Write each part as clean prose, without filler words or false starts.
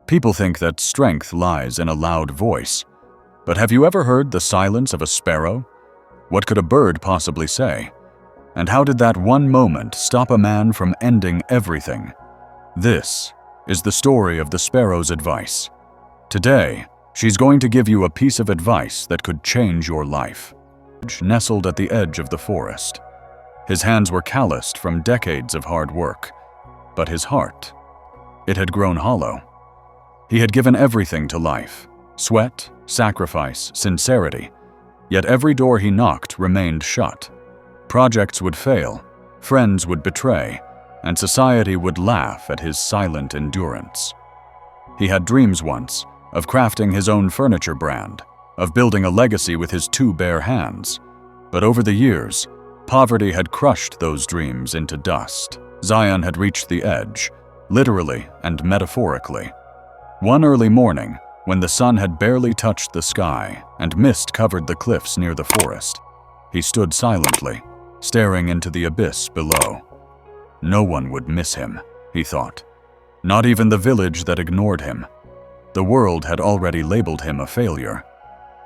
People think that strength lies in a loud voice. But have you ever heard the silence of a sparrow? What could a bird possibly say? And how did that one moment stop a man from ending everything? This is the story of the sparrow's advice. Today, she's going to give you a piece of advice that could change your life. Nestled at the edge of the forest. His hands were calloused from decades of hard work, but his heart, it had grown hollow. He had given everything to life: sweat, sacrifice, sincerity. Yet every door he knocked remained shut. Projects would fail, friends would betray, and society would laugh at his silent endurance. He had dreams once of crafting his own furniture brand, of building a legacy with his two bare hands. But over the years, poverty had crushed those dreams into dust. Zayan had reached the edge, literally and metaphorically. One early morning, when the sun had barely touched the sky and mist covered the cliffs near the forest, he stood silently, staring into the abyss below. No one would miss him, he thought. Not even the village that ignored him. The world had already labeled him a failure.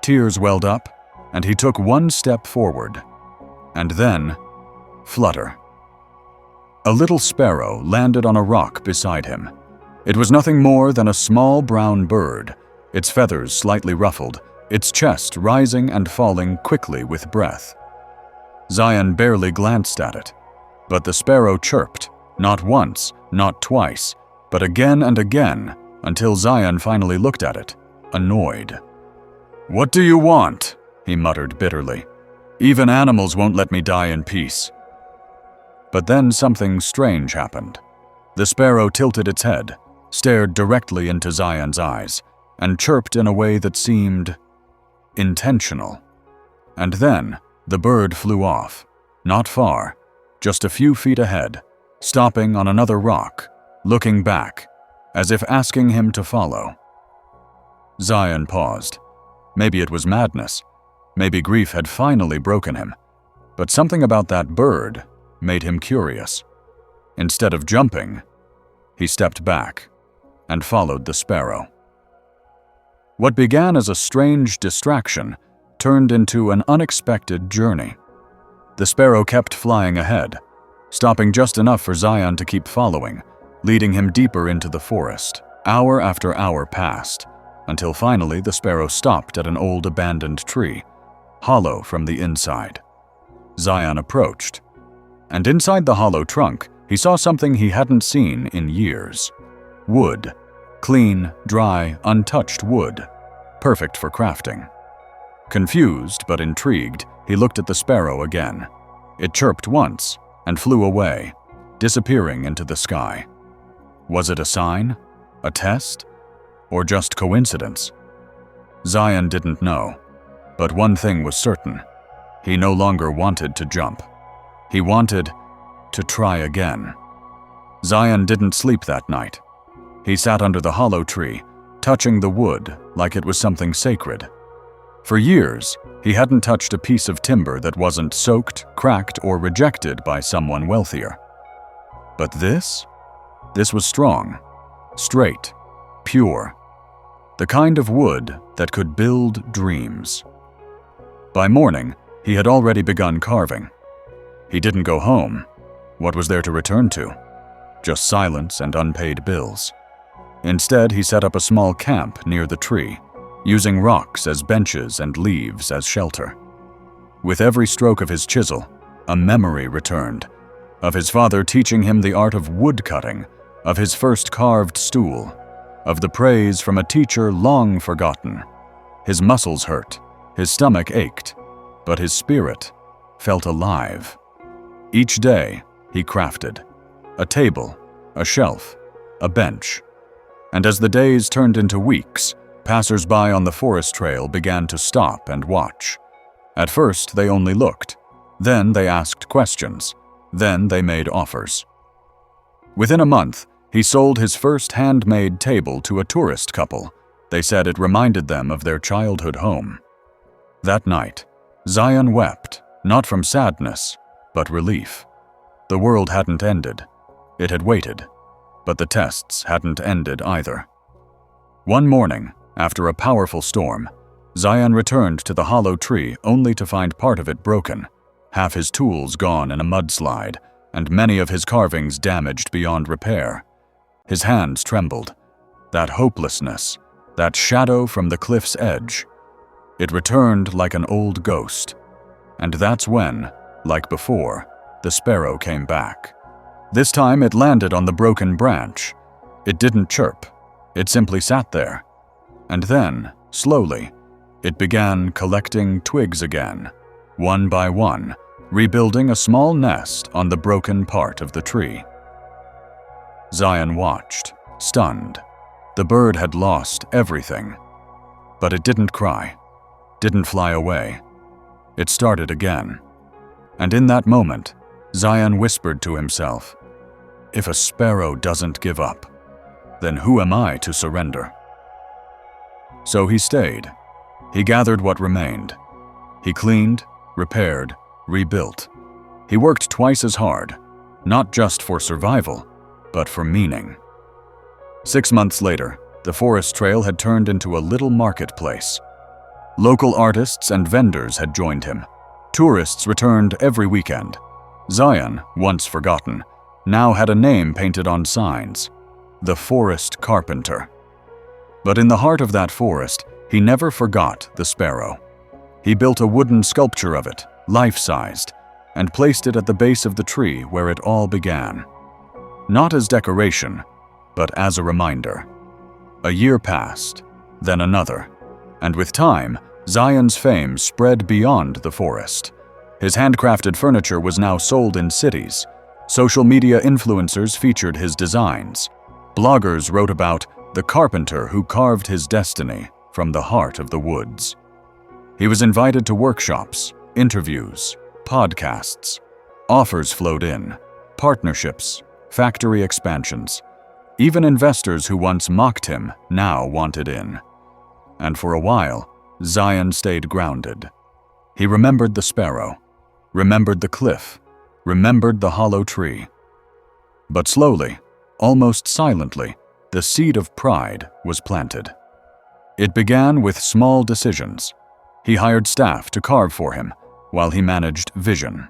Tears welled up, and he took one step forward. And then, flutter. A little sparrow landed on a rock beside him. It was nothing more than a small brown bird, its feathers slightly ruffled, its chest rising and falling quickly with breath. Zayan barely glanced at it, but the sparrow chirped, not once, not twice, but again and again, until Zayan finally looked at it, annoyed. "What do you want?" he muttered bitterly. "Even animals won't let me die in peace." But then something strange happened. The sparrow tilted its head, stared directly into Zayan's eyes, and chirped in a way that seemed intentional. And then the bird flew off, not far, just a few feet ahead, stopping on another rock, looking back, as if asking him to follow. Zayan paused. Maybe it was madness. Maybe grief had finally broken him. But something about that bird made him curious. Instead of jumping, he stepped back and followed the sparrow. What began as a strange distraction turned into an unexpected journey. The sparrow kept flying ahead, stopping just enough for Zayan to keep following, leading him deeper into the forest. Hour after hour passed, until finally the sparrow stopped at an old abandoned tree, hollow from the inside. Zayan approached, and inside the hollow trunk, he saw something he hadn't seen in years. Wood. Clean, dry, untouched wood. Perfect for crafting. Confused but intrigued, he looked at the sparrow again. It chirped once and flew away, disappearing into the sky. Was it a sign? A test? Or just coincidence? Zayan didn't know, but one thing was certain. He no longer wanted to jump. He wanted to try again. Zayan didn't sleep that night. He sat under the hollow tree, touching the wood like it was something sacred. For years, he hadn't touched a piece of timber that wasn't soaked, cracked, or rejected by someone wealthier. But this was strong, straight, pure. The kind of wood that could build dreams. By morning, he had already begun carving. He didn't go home. What was there to return to? Just silence and unpaid bills. Instead, he set up a small camp near the tree, using rocks as benches and leaves as shelter. With every stroke of his chisel, a memory returned, of his father teaching him the art of woodcutting, of his first carved stool, of the praise from a teacher long forgotten. His muscles hurt, his stomach ached, but his spirit felt alive. Each day, he crafted. A table, a shelf, a bench. And as the days turned into weeks, passers-by on the forest trail began to stop and watch. At first, they only looked. Then they asked questions. Then they made offers. Within a month, he sold his first handmade table to a tourist couple. They said it reminded them of their childhood home. That night, Zayan wept, not from sadness, but relief. The world hadn't ended. It had waited, but the tests hadn't ended either. One morning, after a powerful storm, Zayan returned to the hollow tree only to find part of it broken, half his tools gone in a mudslide, and many of his carvings damaged beyond repair. His hands trembled. That hopelessness, that shadow from the cliff's edge. It returned like an old ghost. And that's when, like before, the sparrow came back. This time it landed on the broken branch. It didn't chirp. It simply sat there. And then, slowly, it began collecting twigs again, one by one, rebuilding a small nest on the broken part of the tree. Zayan watched, stunned. The bird had lost everything. But it didn't cry, didn't fly away. It started again. And in that moment, Zayan whispered to himself, "If a sparrow doesn't give up, then who am I to surrender?" So he stayed. He gathered what remained. He cleaned, repaired, rebuilt. He worked twice as hard, not just for survival, but for meaning. 6 months later, the forest trail had turned into a little marketplace. Local artists and vendors had joined him. Tourists returned every weekend. Zayan, once forgotten, now had a name painted on signs: the Forest Carpenter. But in the heart of that forest, he never forgot the sparrow. He built a wooden sculpture of it, life-sized, and placed it at the base of the tree where it all began. Not as decoration, but as a reminder. A year passed, then another, and with time, Zayan's fame spread beyond the forest. His handcrafted furniture was now sold in cities. Social media influencers featured his designs. Bloggers wrote about the carpenter who carved his destiny from the heart of the woods. He was invited to workshops, interviews, podcasts. Offers flowed in, partnerships, factory expansions. Even investors who once mocked him now wanted in. And for a while, Zayan stayed grounded. He remembered the sparrow, remembered the cliff, remembered the hollow tree. But slowly, almost silently, the seed of pride was planted. It began with small decisions. He hired staff to carve for him, while he managed vision.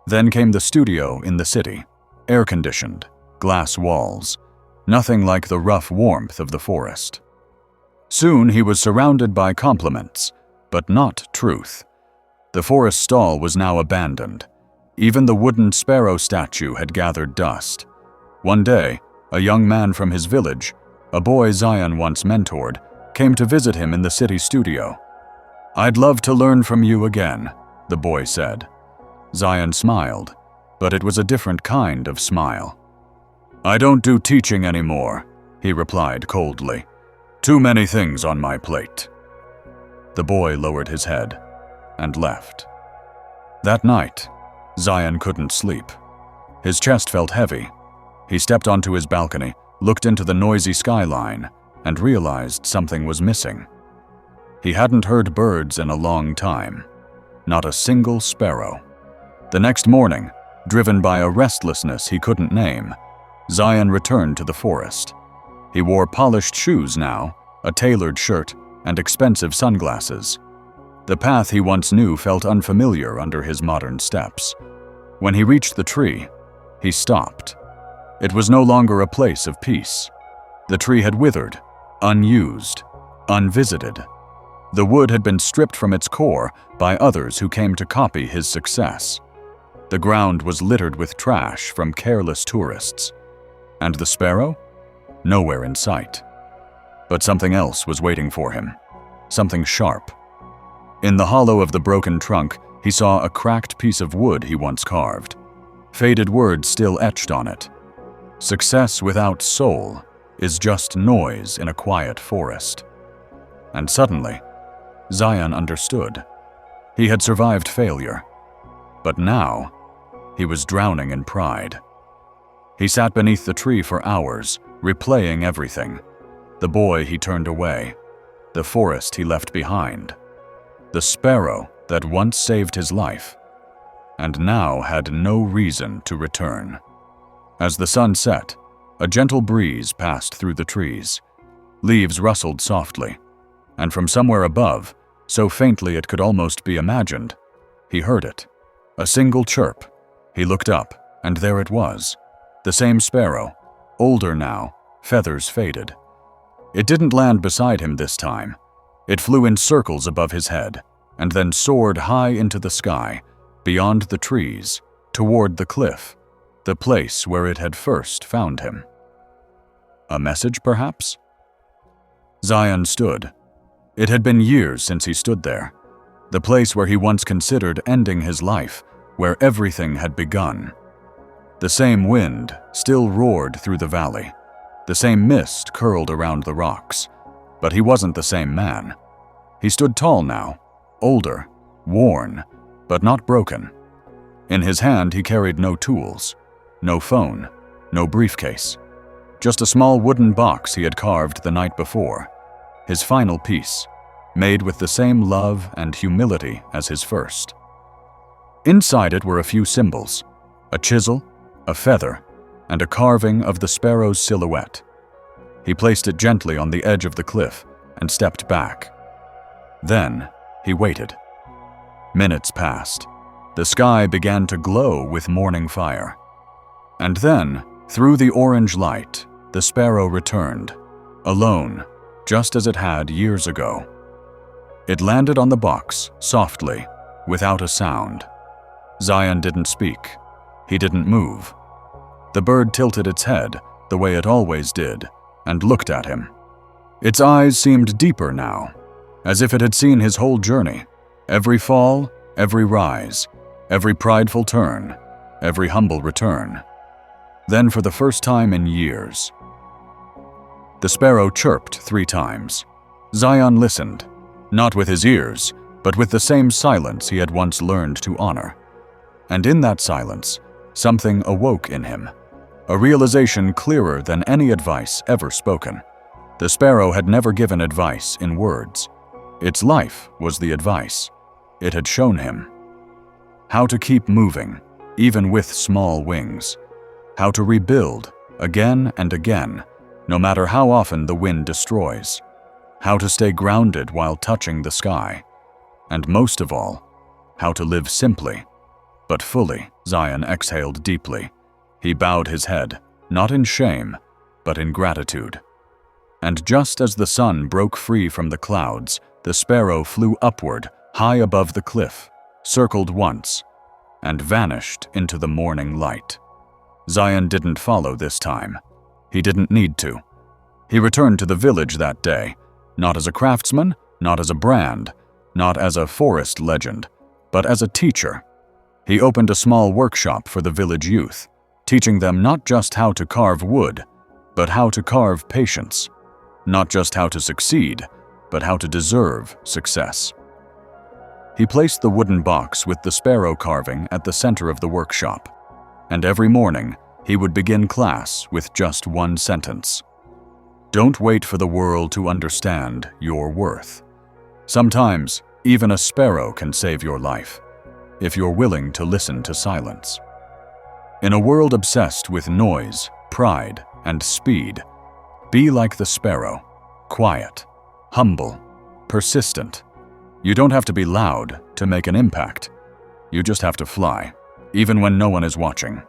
Then came the studio in the city, air-conditioned, glass walls, nothing like the rough warmth of the forest. Soon he was surrounded by compliments, but not truth. The forest stall was now abandoned. Even the wooden sparrow statue had gathered dust. One day, a young man from his village, a boy Zayan once mentored, came to visit him in the city studio. "I'd love to learn from you again," the boy said. Zayan smiled, but it was a different kind of smile. "I don't do teaching anymore," he replied coldly. "Too many things on my plate." The boy lowered his head and left. That night, Zayan couldn't sleep. His chest felt heavy. He stepped onto his balcony, looked into the noisy skyline, and realized something was missing. He hadn't heard birds in a long time. Not a single sparrow. The next morning, driven by a restlessness he couldn't name, Zayan returned to the forest. He wore polished shoes now, a tailored shirt, and expensive sunglasses. The path he once knew felt unfamiliar under his modern steps. When he reached the tree, he stopped. It was no longer a place of peace. The tree had withered, unused, unvisited. The wood had been stripped from its core by others who came to copy his success. The ground was littered with trash from careless tourists. And the sparrow? Nowhere in sight. But something else was waiting for him. Something sharp. In the hollow of the broken trunk, he saw a cracked piece of wood he once carved. Faded words still etched on it. "Success without soul is just noise in a quiet forest." And suddenly, Zayan understood. He had survived failure. But now, he was drowning in pride. He sat beneath the tree for hours, replaying everything. The boy he turned away. The forest he left behind. The sparrow that once saved his life, and now had no reason to return. As the sun set, a gentle breeze passed through the trees. Leaves rustled softly, and from somewhere above, so faintly it could almost be imagined, he heard it. A single chirp. He looked up, and there it was. The same sparrow, older now, feathers faded. It didn't land beside him this time. It flew in circles above his head, and then soared high into the sky, beyond the trees, toward the cliff, the place where it had first found him. A message, perhaps? Zayan stood. It had been years since he stood there, the place where he once considered ending his life, where everything had begun. The same wind still roared through the valley. The same mist curled around the rocks. But he wasn't the same man. He stood tall now, older, worn, but not broken. In his hand he carried no tools, no phone, no briefcase. Just a small wooden box he had carved the night before. His final piece, made with the same love and humility as his first. Inside it were a few symbols, a chisel, a feather, and a carving of the sparrow's silhouette. He placed it gently on the edge of the cliff and stepped back. Then he waited. Minutes passed. The sky began to glow with morning fire. And then, through the orange light, the sparrow returned, alone, just as it had years ago. It landed on the box, softly, without a sound. Zayan didn't speak. He didn't move. The bird tilted its head, the way it always did, and looked at him. Its eyes seemed deeper now, as if it had seen his whole journey, every fall, every rise, every prideful turn, every humble return. Then, for the first time in years, the sparrow chirped 3 times. Zayan listened, not with his ears, but with the same silence he had once learned to honor. And in that silence, something awoke in him, a realization clearer than any advice ever spoken. The sparrow had never given advice in words. Its life was the advice. It had shown him how to keep moving, even with small wings, how to rebuild again and again, no matter how often the wind destroys, how to stay grounded while touching the sky, and most of all, how to live simply, but fully. Zayan exhaled deeply. He bowed his head, not in shame, but in gratitude. And just as the sun broke free from the clouds, the sparrow flew upward, high above the cliff, circled once, and vanished into the morning light. Zayan didn't follow this time. He didn't need to. He returned to the village that day, not as a craftsman, not as a brand, not as a forest legend, but as a teacher. He opened a small workshop for the village youth, teaching them not just how to carve wood, but how to carve patience. Not just how to succeed, but how to deserve success. He placed the wooden box with the sparrow carving at the center of the workshop, and every morning he would begin class with just one sentence. Don't wait for the world to understand your worth. Sometimes, even a sparrow can save your life, if you're willing to listen to silence. In a world obsessed with noise, pride, and speed, be like the sparrow, quiet, humble, persistent. You don't have to be loud to make an impact. You just have to fly, even when no one is watching.